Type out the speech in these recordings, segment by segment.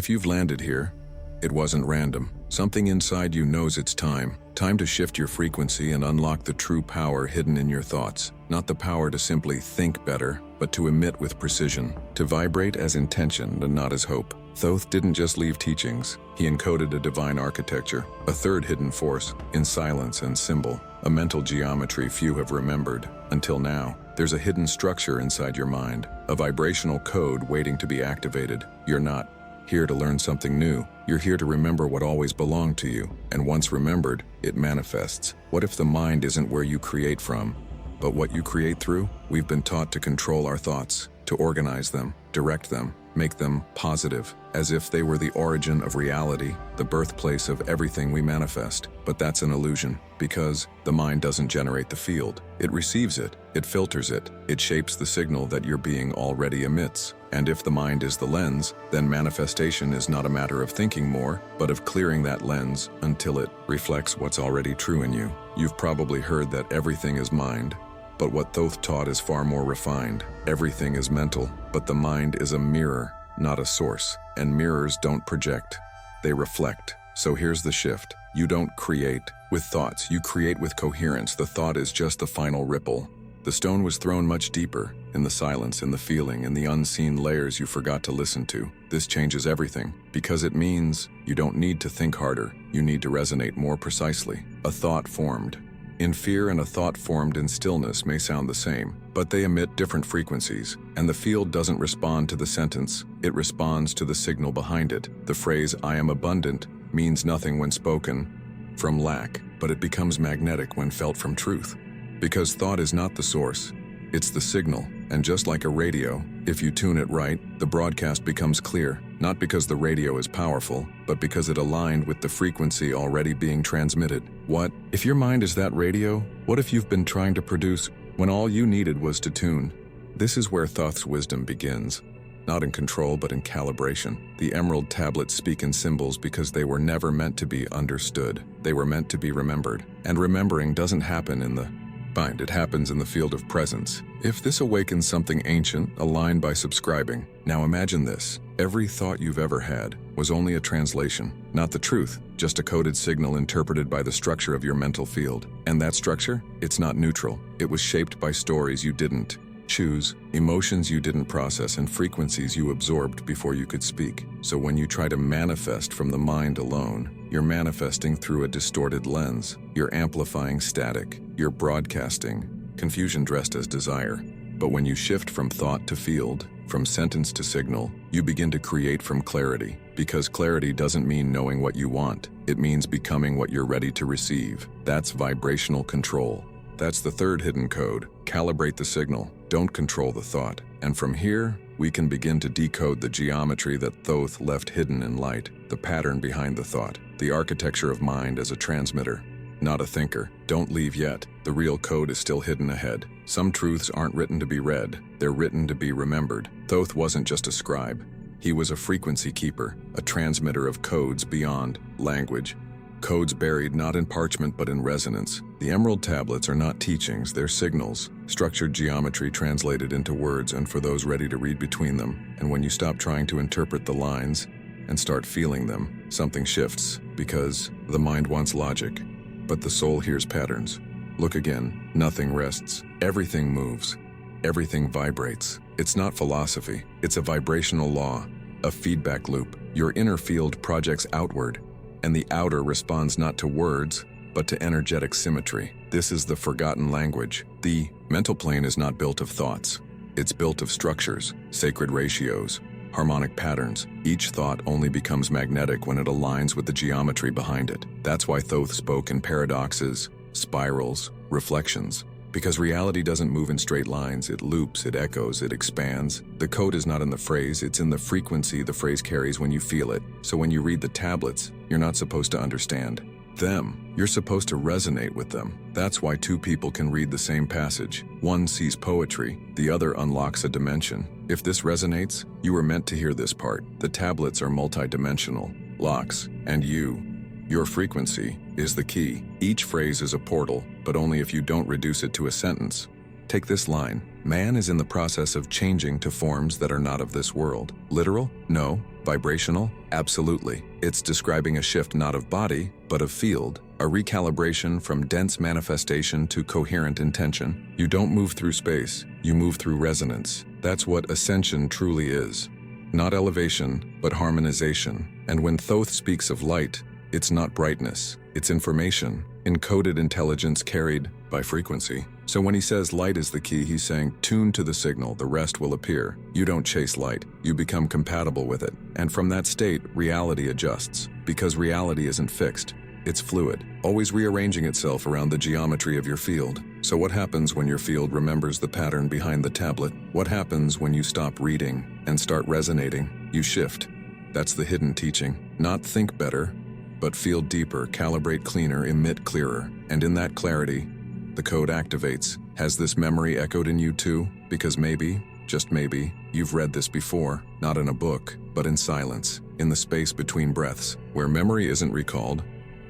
If you've landed here, it wasn't random. Something inside you knows it's time. Time to shift your frequency and unlock the true power hidden in your thoughts. Not the power to simply think better, but to emit with precision. To vibrate as intention and not as hope. Thoth didn't just leave teachings. He encoded a divine architecture, a third hidden force, in silence and symbol. A mental geometry few have remembered, until now. There's a hidden structure inside your mind, a vibrational code waiting to be activated. You're not here to learn something new. You're here to remember what always belonged to you, and once remembered, it manifests. What if the mind isn't where you create from, but what you create through? We've been taught to control our thoughts, to organize them, direct them, make them positive, as if they were the origin of reality, the birthplace of everything we manifest. But that's an illusion, because the mind doesn't generate the field. It receives it, it filters it, it shapes the signal that your being already emits. And if the mind is the lens, then manifestation is not a matter of thinking more, but of clearing that lens until it reflects what's already true in you. You've probably heard that everything is mind, but what Thoth taught is far more refined. Everything is mental, but the mind is a mirror, not a source. And mirrors don't project, they reflect. So here's the shift. You don't create with thoughts, you create with coherence. The thought is just the final ripple. The stone was thrown much deeper, in the silence, in the feeling, in the unseen layers you forgot to listen to. This changes everything, because it means you don't need to think harder, you need to resonate more precisely. A thought formed in fear and a thought formed in stillness may sound the same, but they emit different frequencies, and the field doesn't respond to the sentence, it responds to the signal behind it. The phrase, "I am abundant," means nothing when spoken from lack, but it becomes magnetic when felt from truth. Because thought is not the source, it's the signal, and just like a radio, if you tune it right, the broadcast becomes clear, not because the radio is powerful, but because it aligned with the frequency already being transmitted. What if your mind is that radio? What if you've been trying to produce when all you needed was to tune? This is where Thoth's wisdom begins. Not in control, but in calibration. The emerald tablets speak in symbols because they were never meant to be understood. They were meant to be remembered. And remembering doesn't happen in the mind, it happens in the field of presence. If this awakens something ancient, aligned by subscribing. Now imagine this. Every thought you've ever had was only a translation, not the truth, just a coded signal interpreted by the structure of your mental field. And that structure? It's not neutral. It was shaped by stories you didn't choose, emotions you didn't process, and frequencies you absorbed before you could speak. So when you try to manifest from the mind alone, you're manifesting through a distorted lens. You're amplifying static. You're broadcasting confusion dressed as desire. But when you shift from thought to field, from sentence to signal, you begin to create from clarity. Because clarity doesn't mean knowing what you want. It means becoming what you're ready to receive. That's vibrational control. That's the third hidden code. Calibrate the signal. Don't control the thought. And from here, we can begin to decode the geometry that Thoth left hidden in light, the pattern behind the thought, the architecture of mind as a transmitter, not a thinker. Don't leave yet. The real code is still hidden ahead. Some truths aren't written to be read. They're written to be remembered. Thoth wasn't just a scribe. He was a frequency keeper, a transmitter of codes beyond language. Codes buried not in parchment but in resonance. The emerald tablets are not teachings, they're signals, structured geometry translated into words and for those ready to read between them. And when you stop trying to interpret the lines and start feeling them, something shifts, because the mind wants logic, but the soul hears patterns. Look again, nothing rests, everything moves, everything vibrates. It's not philosophy, it's a vibrational law, a feedback loop. Your inner field projects outward, and the outer responds not to words, but to energetic symmetry. This is the forgotten language. The mental plane is not built of thoughts. It's built of structures, sacred ratios, harmonic patterns. Each thought only becomes magnetic when it aligns with the geometry behind it. That's why Thoth spoke in paradoxes, spirals, reflections. Because reality doesn't move in straight lines, it loops, it echoes, it expands. The code is not in the phrase, it's in the frequency the phrase carries when you feel it. So when you read the tablets, you're not supposed to understand them. You're supposed to resonate with them. That's why two people can read the same passage. One sees poetry, the other unlocks a dimension. If this resonates, you were meant to hear this part. The tablets are multidimensional, locks, and your frequency is the key. Each phrase is a portal, but only if you don't reduce it to a sentence. Take this line. Man is in the process of changing to forms that are not of this world. Literal? No. Vibrational? Absolutely. It's describing a shift not of body, but of field, a recalibration from dense manifestation to coherent intention. You don't move through space, you move through resonance. That's what ascension truly is. Not elevation, but harmonization. And when Thoth speaks of light, it's not brightness, it's information, encoded intelligence carried by frequency. So when he says light is the key, he's saying tune to the signal, the rest will appear. You don't chase light, you become compatible with it. And from that state, reality adjusts. Because reality isn't fixed, it's fluid, always rearranging itself around the geometry of your field. So what happens when your field remembers the pattern behind the tablet? What happens when you stop reading and start resonating? You shift. That's the hidden teaching. Not think better, but feel deeper, calibrate cleaner, emit clearer. And in that clarity, the code activates. Has this memory echoed in you too? Because maybe, just maybe, you've read this before, not in a book, but in silence, in the space between breaths, where memory isn't recalled,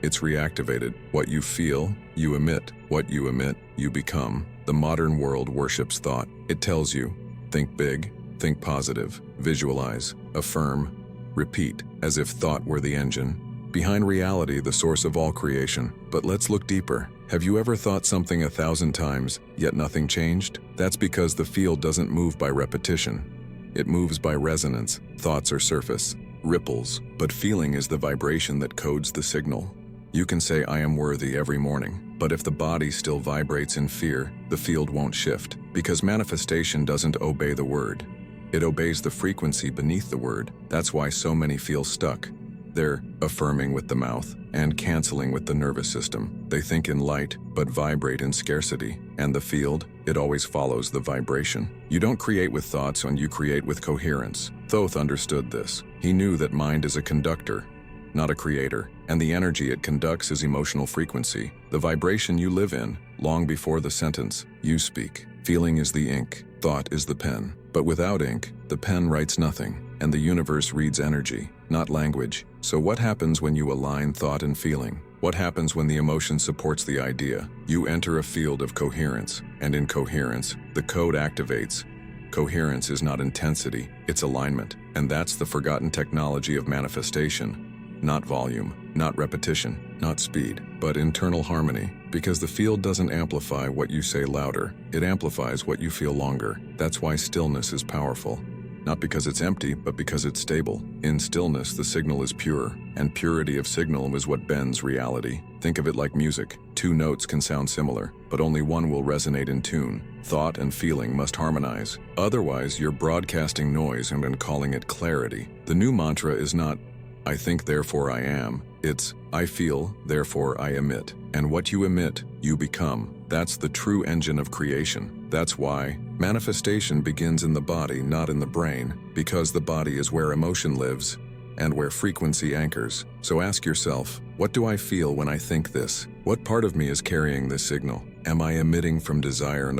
it's reactivated. What you feel, you emit. What you emit, you become. The modern world worships thought. It tells you, think big, think positive, visualize, affirm, repeat, as if thought were the engine. Behind reality, the source of all creation. But let's look deeper. Have you ever thought something 1,000 times, yet nothing changed? That's because the field doesn't move by repetition. It moves by resonance. Thoughts are surface, ripples, but feeling is the vibration that codes the signal. You can say, I am worthy every morning, but if the body still vibrates in fear, the field won't shift, because manifestation doesn't obey the word. It obeys the frequency beneath the word. That's why so many feel stuck. They're affirming with the mouth and canceling with the nervous system. They think in light, but vibrate in scarcity. And the field, it always follows the vibration. You don't create with thoughts, and you create with coherence. Thoth understood this. He knew that mind is a conductor, not a creator, and the energy it conducts is emotional frequency, the vibration you live in, long before the sentence you speak. Feeling is the ink, thought is the pen. But without ink, the pen writes nothing, and the universe reads energy, not language. So what happens when you align thought and feeling? What happens when the emotion supports the idea? You enter a field of coherence, and in coherence, the code activates. Coherence is not intensity, it's alignment, and that's the forgotten technology of manifestation. Not volume, not repetition, not speed, but internal harmony. Because the field doesn't amplify what you say louder, it amplifies what you feel longer. That's why stillness is powerful. Not because it's empty, but because it's stable. In stillness, the signal is pure, and purity of signal is what bends reality. Think of it like music. Two notes can sound similar, but only one will resonate in tune. Thought and feeling must harmonize. Otherwise, you're broadcasting noise and calling it clarity. The new mantra is not, I think, therefore I am. It's, I feel, therefore I emit. And what you emit, you become. That's the true engine of creation. That's why manifestation begins in the body, not in the brain, because the body is where emotion lives and where frequency anchors. So ask yourself, what do I feel when I think this? What part of me is carrying this signal? Am I emitting from desire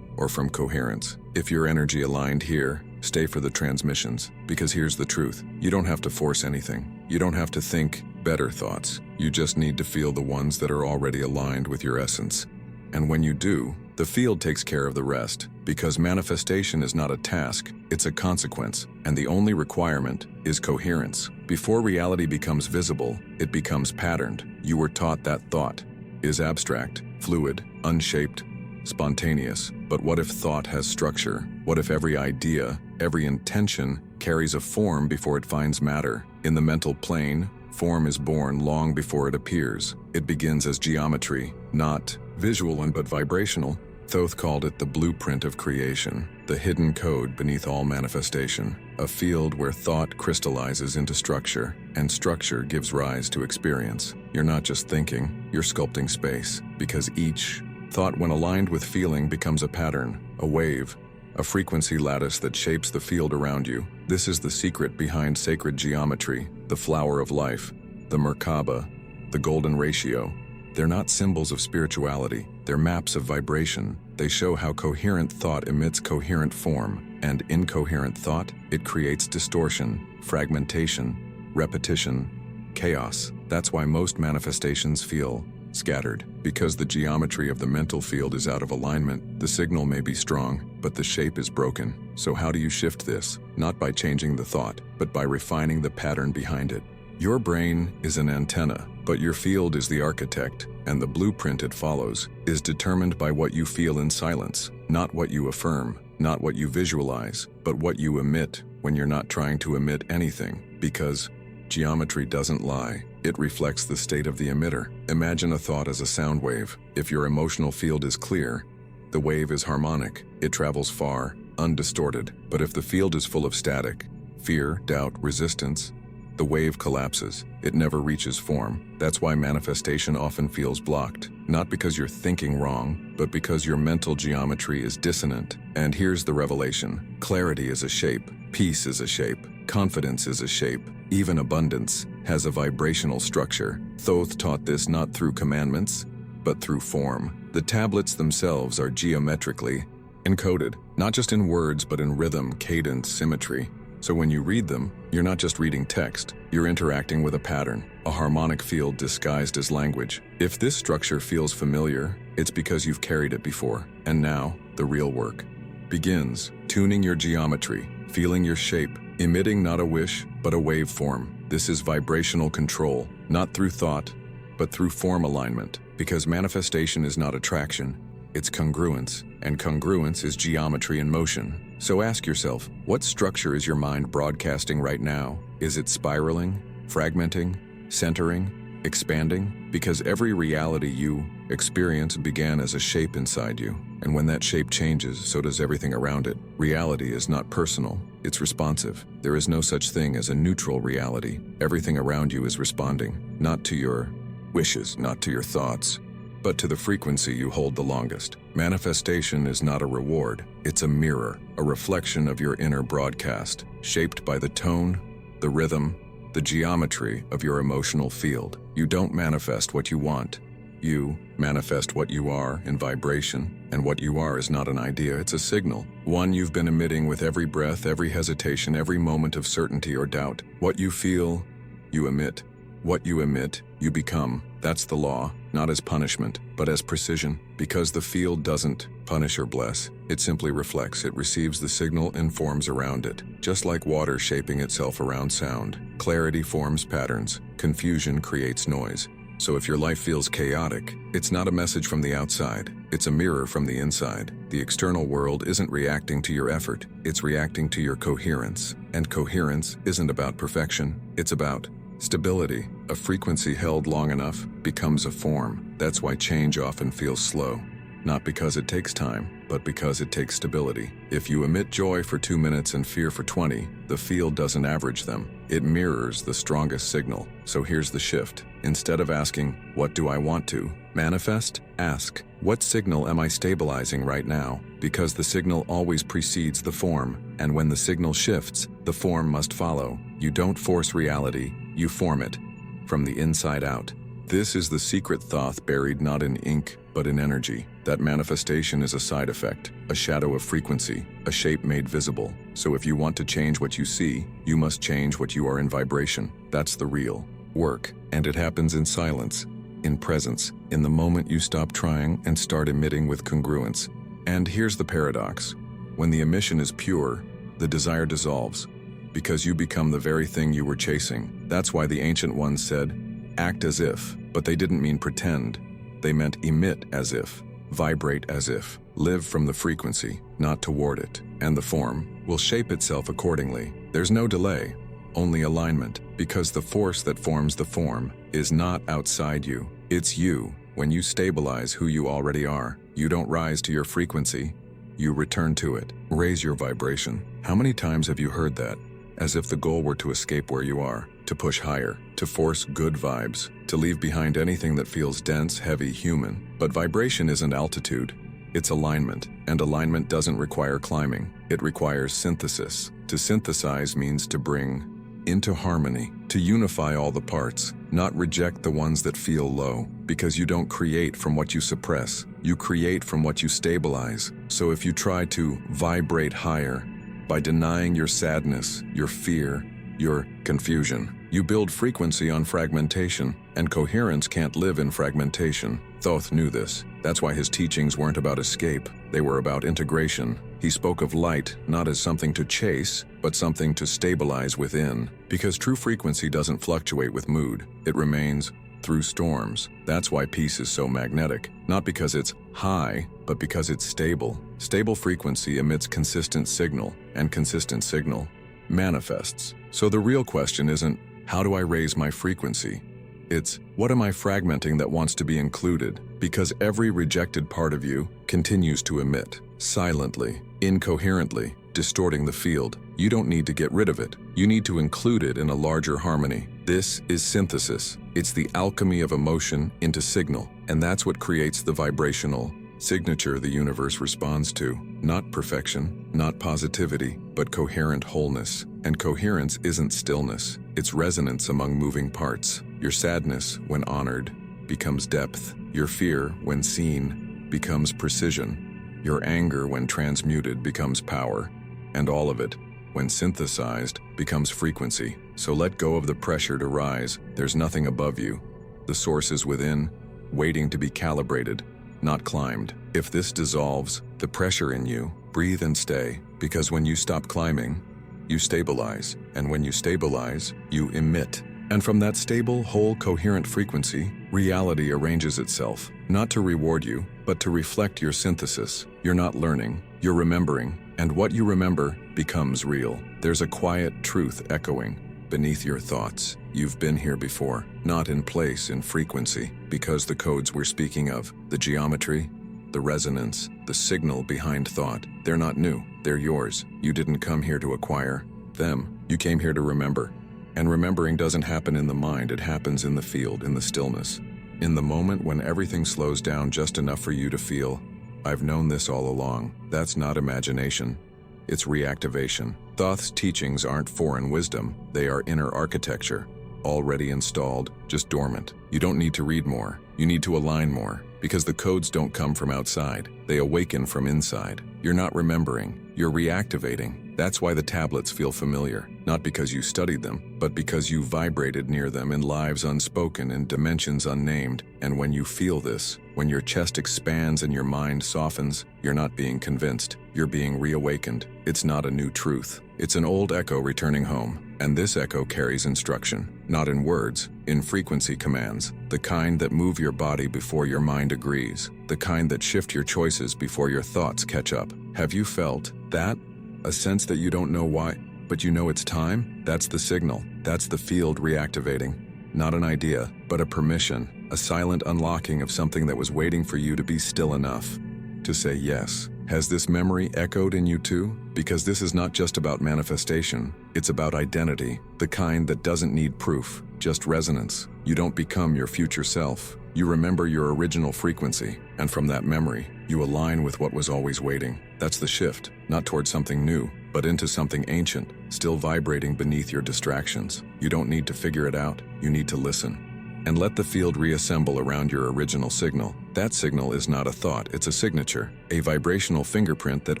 or from coherence? If your energy aligned here, stay for the transmissions, because here's the truth. You don't have to force anything. You don't have to think better thoughts. You just need to feel the ones that are already aligned with your essence. And when you do, the field takes care of the rest, because manifestation is not a task, it's a consequence, and the only requirement is coherence. Before reality becomes visible, it becomes patterned. You were taught that thought is abstract, fluid, unshaped, spontaneous. But what if thought has structure? What if every idea, every intention carries a form before it finds matter? In the mental plane, form is born long before it appears. It begins as geometry, not visual but vibrational. Thoth called it the blueprint of creation, the hidden code beneath all manifestation, a field where thought crystallizes into structure, and structure gives rise to experience. You're not just thinking, you're sculpting space, because each thought, when aligned with feeling, becomes a pattern, a wave, a frequency lattice that shapes the field around you. This is the secret behind sacred geometry, the flower of life, the Merkaba, the golden ratio. They're not symbols of spirituality, they're maps of vibration. They show how coherent thought emits coherent form, and incoherent thought, it creates distortion, fragmentation, repetition, chaos. That's why most manifestations feel scattered. Because the geometry of the mental field is out of alignment, the signal may be strong, but the shape is broken. So how do you shift this? Not by changing the thought, but by refining the pattern behind it. Your brain is an antenna, but your field is the architect, and the blueprint it follows is determined by what you feel in silence, not what you affirm, not what you visualize, but what you emit when you're not trying to emit anything, because geometry doesn't lie. It reflects the state of the emitter. Imagine a thought as a sound wave. If your emotional field is clear, the wave is harmonic. It travels far, undistorted. But if the field is full of static, fear, doubt, resistance, the wave collapses. It never reaches form. That's why manifestation often feels blocked. Not because you're thinking wrong, but because your mental geometry is dissonant. And here's the revelation. Clarity is a shape. Peace is a shape. Confidence is a shape. Even abundance has a vibrational structure. Thoth taught this not through commandments, but through form. The tablets themselves are geometrically encoded, not just in words, but in rhythm, cadence, symmetry. So when you read them, you're not just reading text, you're interacting with a pattern, a harmonic field disguised as language. If this structure feels familiar, it's because you've carried it before. And now, the real work begins. Tuning your geometry, feeling your shape, emitting not a wish, but a waveform. This is vibrational control, not through thought, but through form alignment. Because manifestation is not attraction, it's congruence, and congruence is geometry in motion. So ask yourself, what structure is your mind broadcasting right now? Is it spiraling, fragmenting, centering, expanding? Because every reality you experience began as a shape inside you. And when that shape changes, so does everything around it. Reality is not personal, it's responsive. There is no such thing as a neutral reality. Everything around you is responding, not to your wishes, not to your thoughts, but to the frequency you hold the longest. Manifestation is not a reward, it's a mirror, a reflection of your inner broadcast, shaped by the tone, the rhythm, the geometry of your emotional field. You don't manifest what you want. You manifest what you are in vibration, and what you are is not an idea, it's a signal. One you've been emitting with every breath, every hesitation, every moment of certainty or doubt. What you feel, you emit. What you emit, you become. That's the law, not as punishment, but as precision. Because the field doesn't punish or bless, it simply reflects. It receives the signal and forms around it. Just like water shaping itself around sound. Clarity forms patterns. Confusion creates noise. So if your life feels chaotic, it's not a message from the outside. It's a mirror from the inside. The external world isn't reacting to your effort. It's reacting to your coherence. And coherence isn't about perfection. It's about stability. A frequency held long enough becomes a form. That's why change often feels slow. Not because it takes time, but because it takes stability. If you emit joy for 2 minutes and fear for 20, the field doesn't average them. It mirrors the strongest signal. So here's the shift. Instead of asking, what do I want to manifest? Ask, what signal am I stabilizing right now? Because the signal always precedes the form. And when the signal shifts, the form must follow. You don't force reality, you form it from the inside out. This is the secret Thoth buried not in ink, but in energy. That manifestation is a side effect, a shadow of frequency, a shape made visible. So if you want to change what you see, you must change what you are in vibration. That's the real work. And it happens in silence, in presence, in the moment you stop trying and start emitting with congruence. And here's the paradox. When the emission is pure, the desire dissolves, because you become the very thing you were chasing. That's why the ancient ones said, act as if, but they didn't mean pretend. They meant emit as if, vibrate as if, live from the frequency, not toward it. And the form will shape itself accordingly. There's no delay, only alignment, because the force that forms the form is not outside you. It's you. When you stabilize who you already are, you don't rise to your frequency, you return to it. Raise your vibration. How many times have you heard that? As if the goal were to escape where you are, to push higher, to force good vibes, to leave behind anything that feels dense, heavy, human. But vibration isn't altitude, it's alignment. And alignment doesn't require climbing, it requires synthesis. To synthesize means to bring into harmony, to unify all the parts, not reject the ones that feel low, because you don't create from what you suppress, you create from what you stabilize. So if you try to vibrate higher by denying your sadness, your fear, your confusion, You build frequency on fragmentation, and coherence can't live in fragmentation. Thoth knew this. That's why his teachings weren't about escape. They were about integration. He spoke of light not as something to chase, but something to stabilize within. Because true frequency doesn't fluctuate with mood. It remains through storms. That's why peace is so magnetic. Not because it's high, but because it's stable. Stable frequency emits consistent signal, and consistent signal manifests. So the real question isn't, how do I raise my frequency? It's, what am I fragmenting that wants to be included? Because every rejected part of you continues to emit, silently, incoherently, distorting the field. You don't need to get rid of it. You need to include it in a larger harmony. This is synthesis. It's the alchemy of emotion into signal, and that's what creates the vibrational signature the universe responds to. Not perfection, not positivity, but coherent wholeness. And coherence isn't stillness, it's resonance among moving parts. Your sadness, when honored, becomes depth. Your fear, when seen, becomes precision. Your anger, when transmuted, becomes power. And all of it, when synthesized, becomes frequency. So let go of the pressure to rise. There's nothing above you. The source is within, waiting to be calibrated, not climbed. If this dissolves the pressure in you, breathe and stay, because when you stop climbing, you stabilize, and when you stabilize, you emit. And from that stable, whole, coherent frequency, reality arranges itself, not to reward you, but to reflect your synthesis. You're not learning, you're remembering, and what you remember becomes real. There's a quiet truth echoing beneath your thoughts. You've been here before, not in place, in frequency, because the codes we're speaking of, the geometry, the resonance, the signal behind thought, they're not new, they're yours. You didn't come here to acquire them, you came here to remember. And remembering doesn't happen in the mind, it happens in the field, in the stillness. In the moment when everything slows down just enough for you to feel, I've known this all along. That's not imagination, it's reactivation. Thoth's teachings aren't foreign wisdom, they are inner architecture, already installed, just dormant. You don't need to read more, you need to align more, because the codes don't come from outside, they awaken from inside. You're not remembering, you're reactivating. That's why the tablets feel familiar, not because you studied them, but because you vibrated near them in lives unspoken and dimensions unnamed. And when you feel this, when your chest expands and your mind softens, you're not being convinced, you're being reawakened. It's not a new truth, it's an old echo returning home. And this echo carries instruction, not in words, in frequency commands, the kind that move your body before your mind agrees, the kind that shift your choices before your thoughts catch up. Have you felt that? A sense that you don't know why, but you know it's time? That's the signal. That's the field reactivating. Not an idea, but a permission, a silent unlocking of something that was waiting for you to be still enough to say yes. Has this memory echoed in you too? Because this is not just about manifestation, it's about identity, the kind that doesn't need proof, just resonance. You don't become your future self. You remember your original frequency, and from that memory, you align with what was always waiting. That's the shift, not towards something new, but into something ancient, still vibrating beneath your distractions. You don't need to figure it out, you need to listen. And let the field reassemble around your original signal. That signal is not a thought, it's a signature, a vibrational fingerprint that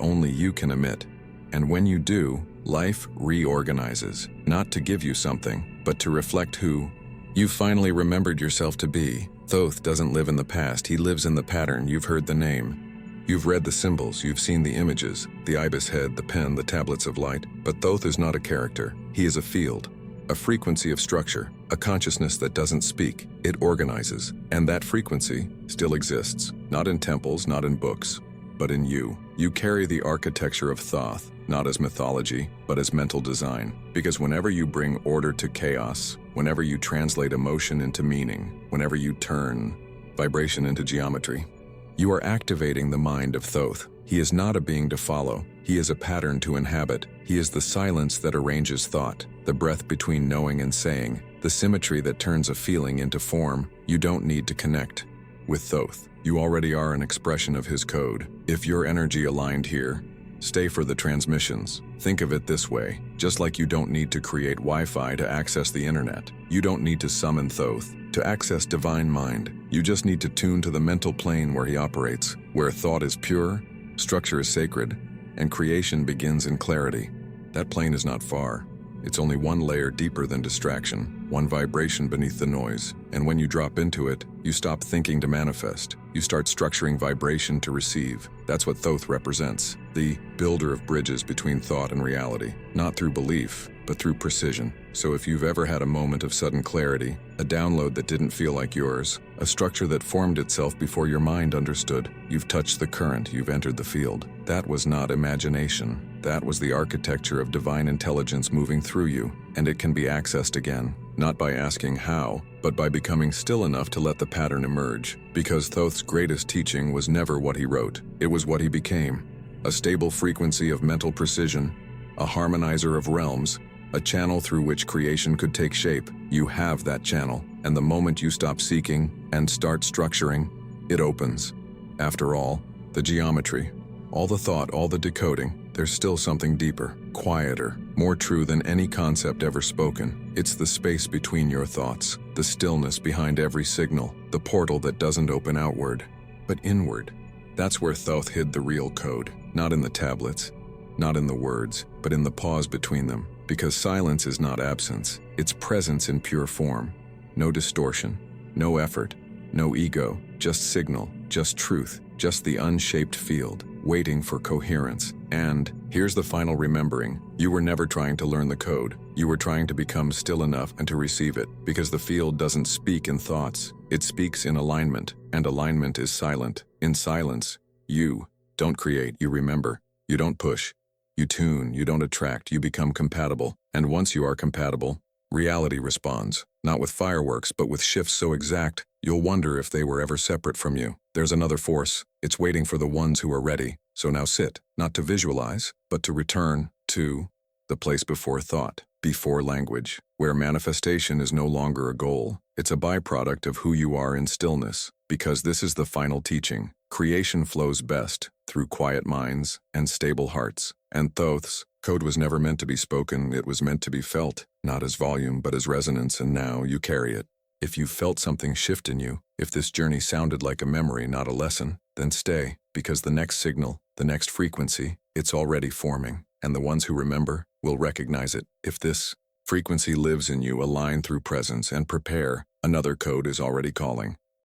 only you can emit. And when you do, life reorganizes, not to give you something, but to reflect who you finally remembered yourself to be. Thoth doesn't live in the past, he lives in the pattern. You've heard the name. You've read the symbols, you've seen the images, the ibis head, the pen, the tablets of light. But Thoth is not a character, he is a field, a frequency of structure, a consciousness that doesn't speak, it organizes. And that frequency still exists, not in temples, not in books, but in you. You carry the architecture of Thoth, not as mythology, but as mental design. Because whenever you bring order to chaos, whenever you translate emotion into meaning, whenever you turn vibration into geometry, you are activating the mind of Thoth. He is not a being to follow, he is a pattern to inhabit. He is the silence that arranges thought, the breath between knowing and saying, the symmetry that turns a feeling into form. You don't need to connect with Thoth. You already are an expression of his code. If your energy aligned here, stay for the transmissions. Think of it this way, just like you don't need to create Wi-Fi to access the internet. You don't need to summon Thoth to access divine mind. You just need to tune to the mental plane where he operates, where thought is pure, structure is sacred, and creation begins in clarity. That plane is not far. It's only one layer deeper than distraction. one vibration beneath the noise. And when you drop into it, you stop thinking to manifest. You start structuring vibration to receive. That's what Thoth represents, the builder of bridges between thought and reality, not through belief, but through precision. So if you've ever had a moment of sudden clarity, a download that didn't feel like yours, a structure that formed itself before your mind understood, you've touched the current, you've entered the field. That was not imagination. That was the architecture of divine intelligence moving through you, and it can be accessed again, not by asking how, but by becoming still enough to let the pattern emerge. Because Thoth's greatest teaching was never what he wrote, it was what he became. A stable frequency of mental precision, a harmonizer of realms, a channel through which creation could take shape. You have that channel, and the moment you stop seeking and start structuring, it opens. After all, the geometry, all the thought, all the decoding, there's still something deeper, quieter, more true than any concept ever spoken. It's the space between your thoughts, the stillness behind every signal, the portal that doesn't open outward, but inward. That's where Thoth hid the real code, not in the tablets, not in the words, but in the pause between them. Because silence is not absence, it's presence in pure form. No distortion, no effort, no ego, just signal, just truth, just the unshaped field, waiting for coherence. And here's the final remembering. You were never trying to learn the code. You were trying to become still enough and to receive it, because the field doesn't speak in thoughts. It speaks in alignment, and alignment is silent. In silence, you don't create, you remember. You don't push. You tune, you don't attract, you become compatible. And once you are compatible, reality responds, not with fireworks, but with shifts so exact, you'll wonder if they were ever separate from you. There's another force. It's waiting for the ones who are ready. So now sit, not to visualize, but to return to the place before thought, before language, where manifestation is no longer a goal. It's a byproduct of who you are in stillness, because this is the final teaching. Creation flows best through quiet minds and stable hearts. And Thoth's code was never meant to be spoken, it was meant to be felt, not as volume, but as resonance, and now you carry it. If you felt something shift in you, if this journey sounded like a memory, not a lesson, then stay, because the next signal, the next frequency, it's already forming, and the ones who remember will recognize it. If this frequency lives in you, align through presence and prepare. Another code is already calling.